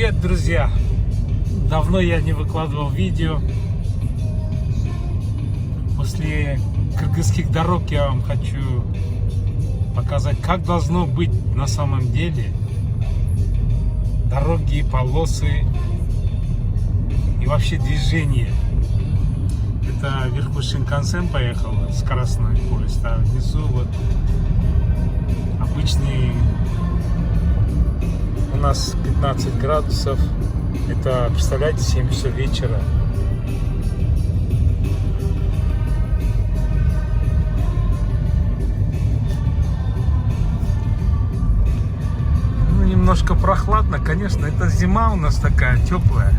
Привет, друзья! Давно я не выкладывал видео. После кыргызских дорог я вам хочу показать, как должно быть на самом деле. Дороги, полосы и вообще движение. Это вверху Шинкансен поехал, скоростной поезд, а внизу вот обычный. У нас 15 градусов. Это, представляете, 7 часов вечера. Ну, немножко прохладно, конечно. Это зима у нас такая теплая.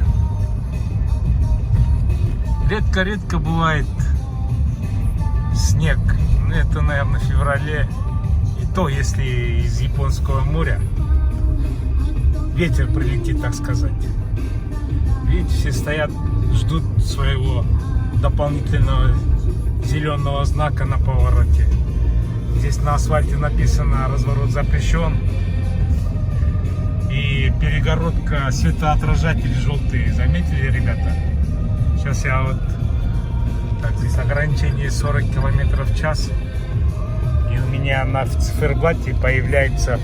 Редко-редко бывает снег. Ну, это, наверное, в феврале. И то, если из Японского моря ветер прилетит, так сказать. Видите, все стоят, ждут своего дополнительного зеленого знака на повороте. Здесь на асфальте написано «Разворот запрещен». И перегородка, светоотражатель желтый. Заметили, ребята? Сейчас я вот... Так, здесь ограничение 40 км в час. И у меня на циферблате появляется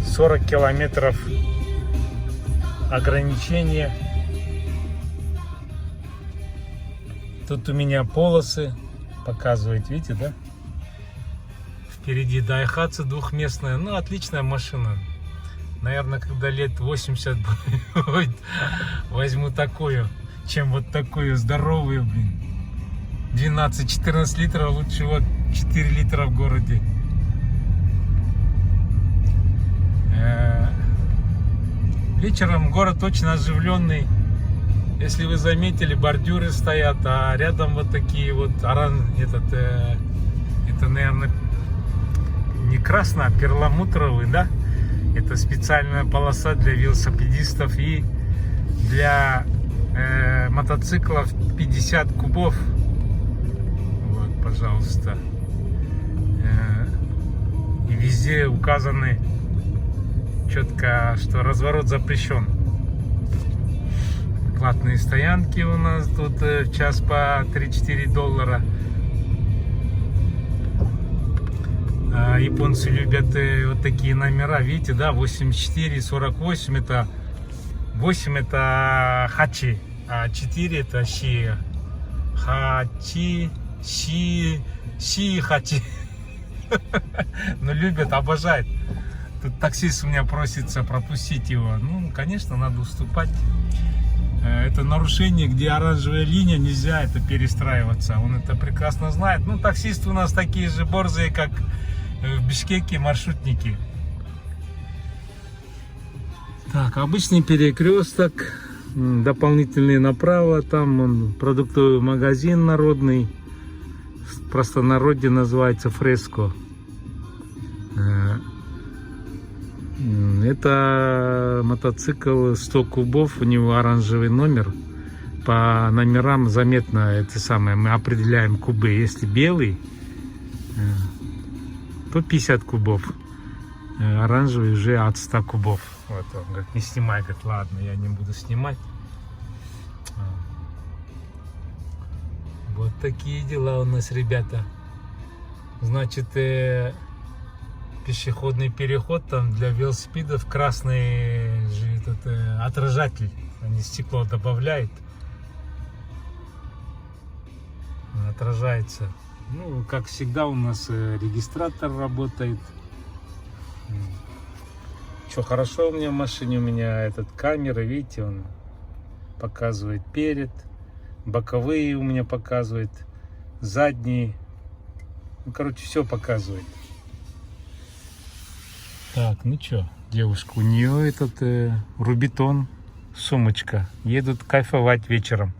40 километров ограничения. Тут у меня полосы показывает, видите, да? Впереди Daihatsu двухместная. Ну, отличная машина. Наверное, когда лет 80 будет, возьму такую, чем вот такую здоровую, блин. 12-14 литров, лучше вот 4 литра в городе. Вечером город очень оживленный. Если вы заметили, бордюры стоят, а рядом вот такие вот это, наверное, не красный, а перламутровый, да? Это специальная полоса для велосипедистов и для мотоциклов 50 кубов. Вот, пожалуйста. И везде указаны четко, что разворот запрещен. Платные стоянки у нас тут в час по 3-4 доллара. Японцы любят вот такие номера, видите, да, 84, 48 это 8 это хачи, а 4 это ши. Хачи, ши, хачи. Ну, любят, обожают. Тут таксист у меня просится пропустить его. Ну, конечно, надо уступать. Это нарушение, где оранжевая линия, нельзя это перестраиваться. Он это прекрасно знает. Ну, таксисты у нас такие же борзые, как в Бишкеке маршрутники. Так, обычный перекресток. Дополнительный направо. Там он, продуктовый магазин народный. В простонародье называется Фреско. Это мотоцикл 100 кубов, у него оранжевый номер. По номерам заметно это самое, мы определяем кубы. Если белый, то 50 кубов. Оранжевый уже от 100 кубов. Вот он говорит, не снимай, говорит, ладно, я не буду снимать. Вот такие дела у нас, ребята. Значит, пешеходный переход, там для велосипедов красный же этот отражатель, они стекло добавляют, отражается. Ну, как всегда, у нас регистратор работает. Что хорошо у меня в машине, у меня этот камера, видите, он показывает перед, боковые у меня показывает, задние, ну, короче, все показывает. Так, ну что, девушка, у нее этот рубитон, сумочка. Едут кайфовать вечером.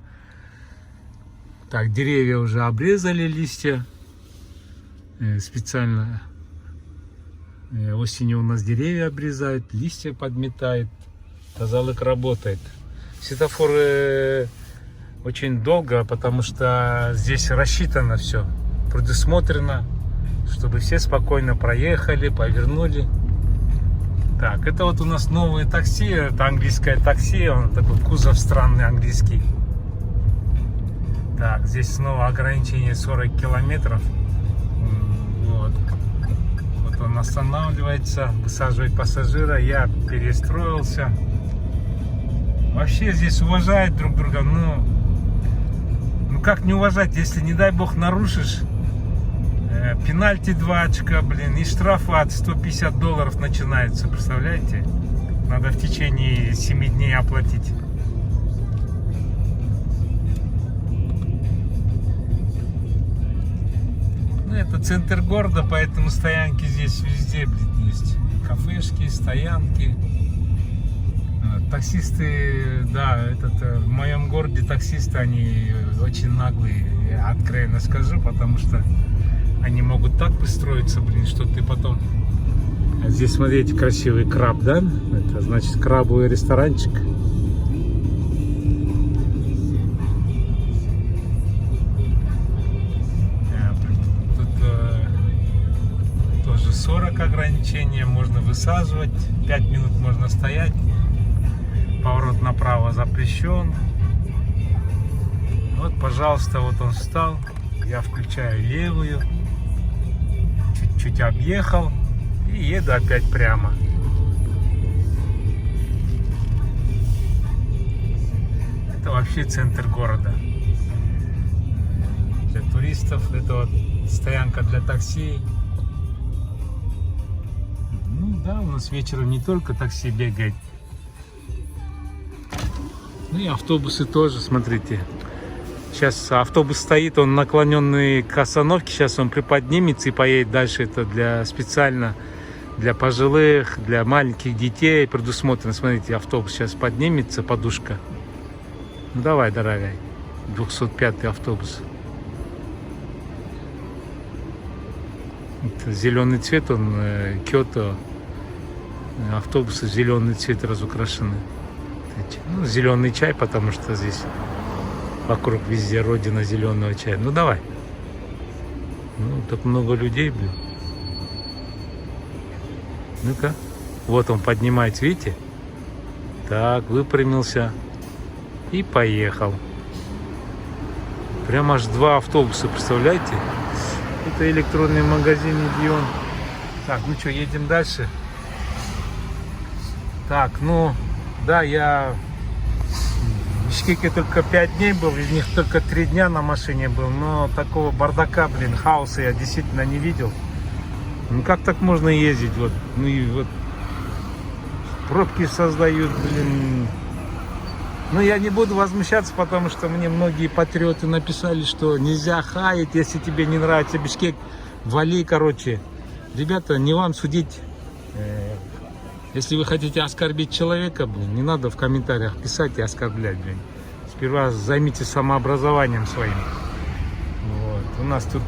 Так, деревья уже обрезали, листья. Специально осенью у нас деревья обрезают, листья подметают. Тазалык работает. Светофор очень долго, потому что здесь рассчитано все, предусмотрено, чтобы все спокойно проехали, повернули. Так, это вот у нас новые такси, это английское такси, он такой кузов странный английский. Так, здесь снова ограничение 40 километров. Вот. Вот он останавливается, высаживает пассажира, я перестроился. Вообще здесь уважают друг друга, ну как не уважать, если, не дай бог, нарушишь, пенальти 2 очка, блин, и штрафы от $150 начинаются, представляете? Надо в течение 7 дней оплатить. Ну, это центр города, поэтому стоянки здесь везде, блин, есть. Кафешки, стоянки. Таксисты, да, в моем городе таксисты, они очень наглые, я откровенно скажу, потому что они могут так построиться, блин, что ты потом... А здесь, смотрите, красивый краб, да? Это значит крабовый ресторанчик. Тут тоже 40 ограничения, можно высаживать, 5 минут можно стоять. Поворот направо запрещен. Вот, пожалуйста, вот он встал. Я включаю левую. Чуть-чуть объехал. И еду опять прямо. Это вообще центр города. Для туристов. Это вот стоянка для такси. Ну да, у нас вечером не только такси бегает. Ну и автобусы тоже, смотрите. Сейчас автобус стоит, он наклоненный к остановке. Сейчас он приподнимется и поедет дальше. Это специально для пожилых, для маленьких детей предусмотрено. Смотрите, автобус сейчас поднимется, подушка. Ну давай, дорогая. 205-й автобус. Это зеленый цвет, он Киото. Автобусы в зеленый цвет разукрашены. Ну, зеленый чай, потому что здесь вокруг везде родина зеленого чая. Ну давай. Ну, так много людей, блин. Ну-ка. Вот он поднимается, видите? Так, выпрямился. И поехал. Прям аж 2 автобуса, представляете? Это электронный магазин Идион. Так, ну что, едем дальше. Так, ну... Да, я в Бишкеке только 5 дней был, из них только 3 дня на машине был, но такого бардака, блин, хаоса я действительно не видел. Ну как так можно ездить, вот, ну и вот пробки создают, блин. Но я не буду возмущаться, потому что мне многие патриоты написали, что нельзя хаять, если тебе не нравится Бишкек, вали, короче. Ребята, не вам судить. Если вы хотите оскорбить человека, блин, не надо в комментариях писать и оскорблять, блин. Сперва займитесь самообразованием своим. Вот. У нас тут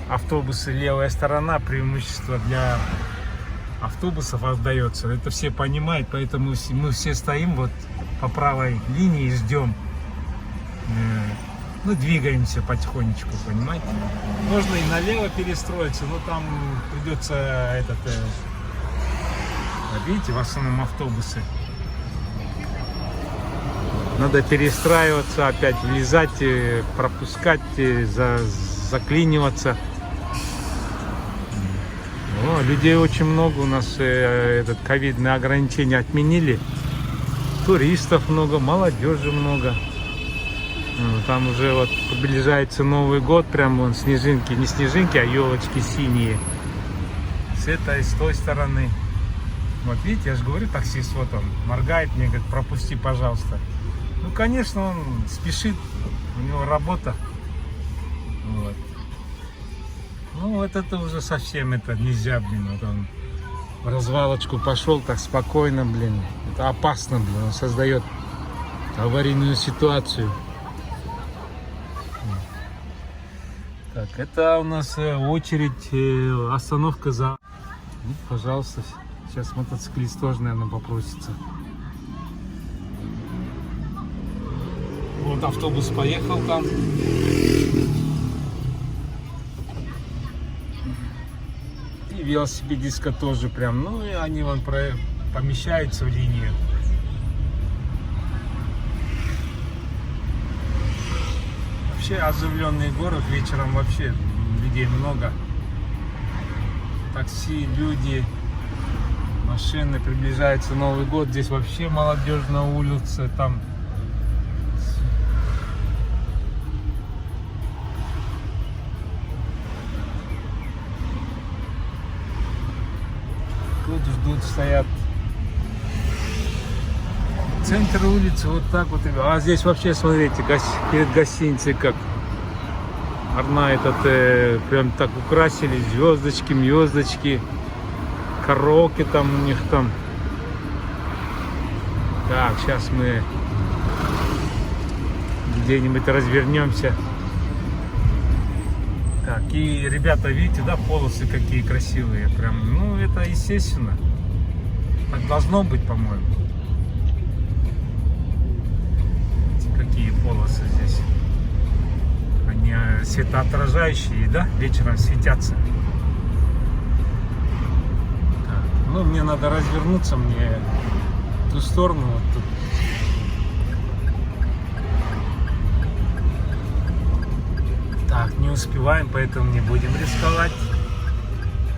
автобусы, левая сторона, преимущество для автобусов отдается. Это все понимают, поэтому мы все стоим вот по правой линии и ждем. Ну, двигаемся потихонечку, понимаете? Можно и налево перестроиться, но там придется видите, в основном автобусы. Надо перестраиваться, опять влезать, пропускать, заклиниваться. О, людей очень много, у нас ковидные ограничения отменили. Туристов много, молодежи много. Там уже вот приближается Новый год, прям вон снежинки, не снежинки, а елочки синие. С этой, с той стороны. Вот видите, я же говорю, таксист, вот он моргает мне, говорит, пропусти, пожалуйста. Ну, конечно, он спешит, у него работа. Вот. Ну, вот это уже совсем нельзя, блин. Вот он в развалочку пошел так спокойно, блин. Это опасно, блин, он создает аварийную ситуацию. Так, это у нас очередь, остановка за... Ну, пожалуйста, сейчас мотоциклист тоже, наверное, попросится. Вот автобус поехал там. И велосипедистка тоже прям, ну и они вон помещаются в линию. Вообще оживленный город, вечером вообще людей много. Такси, люди, машины, приближается Новый год, здесь вообще молодежь на улице, там тут ждут, стоят. Центр улицы вот так вот. А здесь вообще, смотрите, перед гостиницей как прям так украсили, звездочки, караоке там у них там. Так, сейчас мы где-нибудь развернемся. Так, и ребята, видите, да, полосы какие красивые, прям, ну это естественно, так должно быть, по-моему. Какие полосы здесь, они светоотражающие, да, вечером светятся. Так, ну мне надо развернуться, мне в ту сторону, вот тут. Так, не успеваем, поэтому не будем рисковать.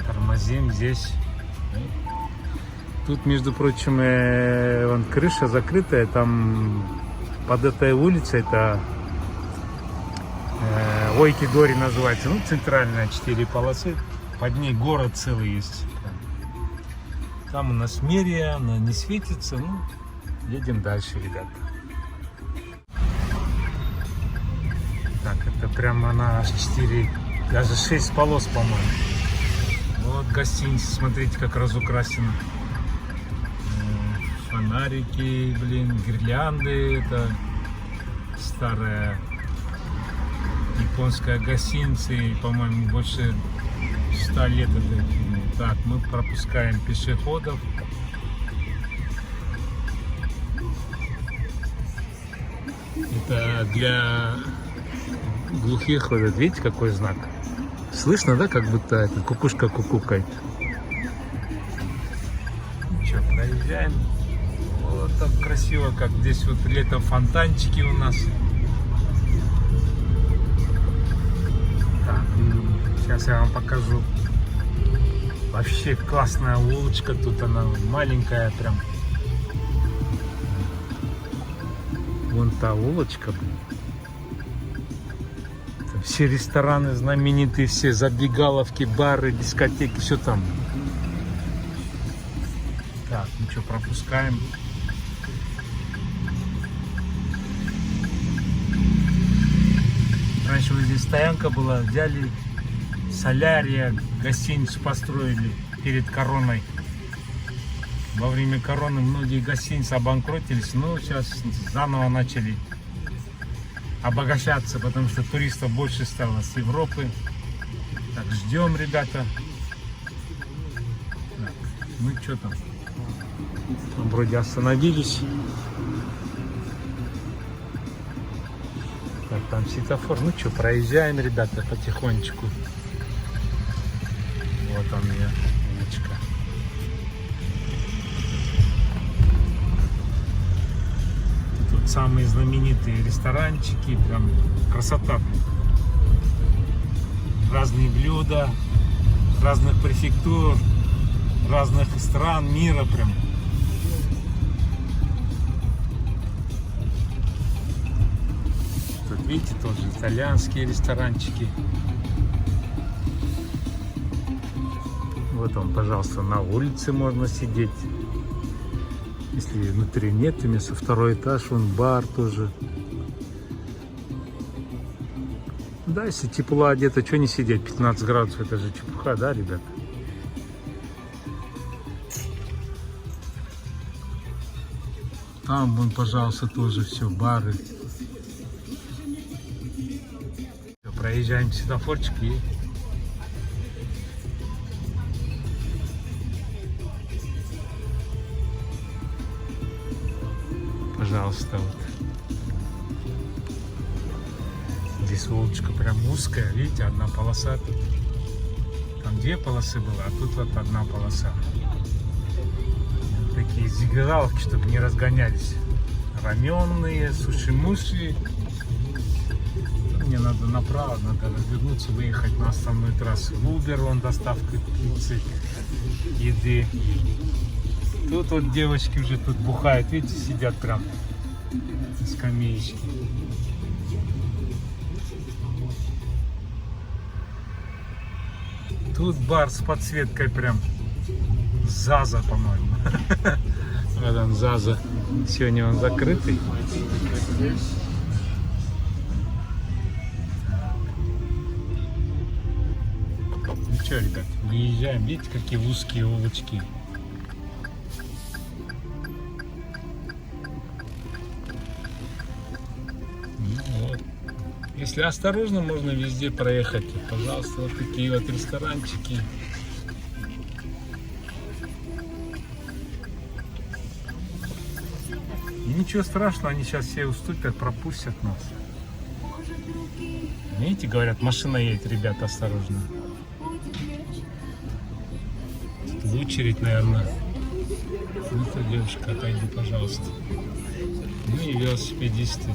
Тормозим здесь. Тут, между прочим, вон крыша закрытая, там под этой улицей, это Ойки-Дори называется, ну, центральная 4 полосы, под ней город целый есть. Там у нас мерия, она не светится, ну, едем дальше, ребята. Так, это прямо она аж 4, даже 6 полос, по-моему. Вот гостиница, смотрите, как разукрасена. Фонарики, блин, гирлянды, это старая японская гостиница, и, по-моему, больше 100 лет это. Так, мы пропускаем пешеходов. Это для глухих, вот, видите, какой знак? Слышно, да, как будто это кукушка кукукает. Что, проезжаем. Вот так красиво, как здесь вот летом фонтанчики у нас. Так, сейчас я вам покажу. Вообще классная улочка, тут она маленькая прям. Вон та улочка. Все рестораны знаменитые, все забегаловки, бары, дискотеки, все там. Так, ну что, пропускаем. Раньше вот здесь стоянка была, взяли солярия, гостиницу построили перед короной. Во время короны многие гостиницы обанкротились, но сейчас заново начали обогащаться, потому что туристов больше стало с Европы. Так, ждем, ребята. Так, ну что там? Вроде остановились. Так, там светофор. Ну что, проезжаем, ребята, потихонечку. Вот он я, улочка. Тут самые знаменитые ресторанчики, прям красота. Разные блюда, разных префектур, разных стран мира прям. Тут видите, тоже итальянские ресторанчики. Вот он, пожалуйста, на улице можно сидеть. Если внутри нет места, второй этаж, вон бар тоже. Да, если тепло одето, что не сидеть? 15 градусов, это же чепуха, да, ребят? Там, вон, пожалуйста, тоже все, бары. Проезжаем светофорчик и... Пожалуйста, вот. Здесь улочка прям узкая, видите, одна полоса тут. Там две полосы было, а тут вот одна полоса. Вот такие зигзагаловки, чтобы не разгонялись. Раменные, суши-муши. Мне надо направо, надо развернуться, выехать на основную трассу. Uber, вон доставка пиццы, еды. Тут вот девочки уже тут бухают, видите, сидят прям на скамеечке. Тут бар с подсветкой прям. Заза, по-моему. Вот он, Заза. Сегодня он закрытый. Ну что, ребят, выезжаем. Видите, какие узкие улочки. Ну, вот. Если осторожно, можно везде проехать. Пожалуйста, вот такие вот ресторанчики. И ничего страшного, они сейчас все уступят, пропустят нас. Видите, говорят, машина едет, ребята, осторожно. Тут очередь, наверное. Ну-ка, девушка, отойди, пожалуйста. Ну и велосипедисты.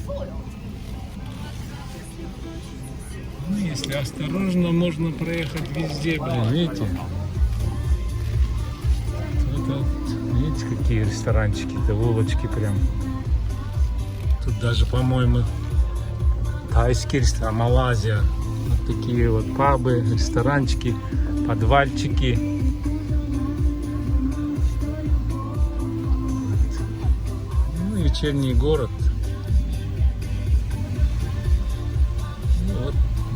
Ну, если осторожно, можно проехать везде, блин, видите? Вот, видите, какие ресторанчики-то, улочки прям. Тут даже, по-моему, тайский ресторан, Малайзия. Вот такие вот пабы, ресторанчики, подвальчики. Ну, вечерний город.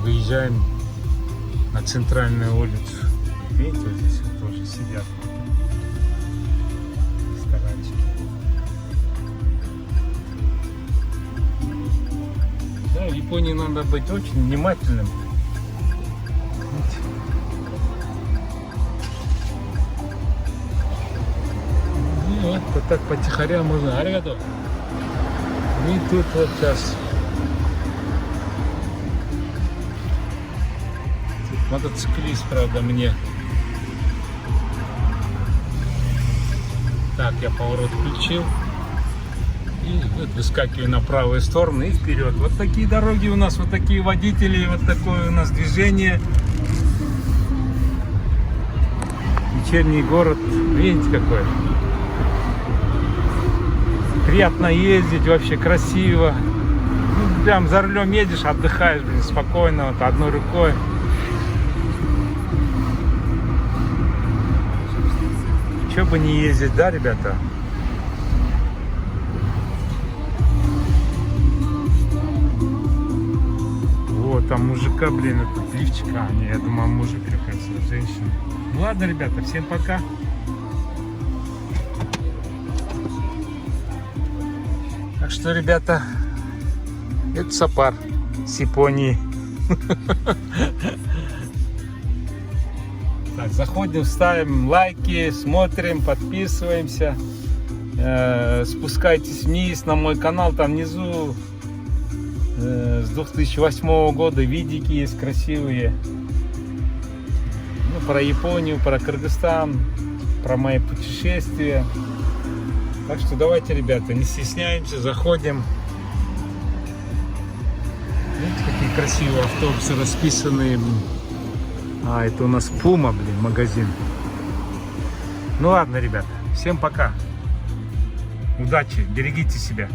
Выезжаем на центральную улицу. Видите, вот здесь вот тоже сидят ресторанчики. Да, в Японии надо быть очень внимательным. Видите? И вот так потихоря можно. Аригато. И тут вот сейчас мотоциклист, правда, мне. Так, я поворот включил. И вот выскакиваю на правую сторону и вперед. Вот такие дороги у нас, вот такие водители, вот такое у нас движение. Вечерний город, видите какой? Приятно ездить, вообще красиво. Ну, прям за рулем едешь, отдыхаешь, блин, спокойно, вот одной рукой. Че бы не ездить, да, ребята? Вот, там мужика, блин, это лифчика. Не, я думаю, мужик, кажется, женщина. Ну ладно, ребята, всем пока. Так что, ребята, это Сапар с Японии. Так, заходим, ставим лайки, смотрим, подписываемся. Спускайтесь вниз на мой канал, там внизу с 2008 года видики есть красивые. Ну, про Японию, про Кыргызстан, про мои путешествия. Так что давайте, ребята, не стесняемся, заходим. Видите, какие красивые автобусы расписанные. А, это у нас Пума, блин, магазин. Ну ладно, ребята, всем пока. Удачи, берегите себя.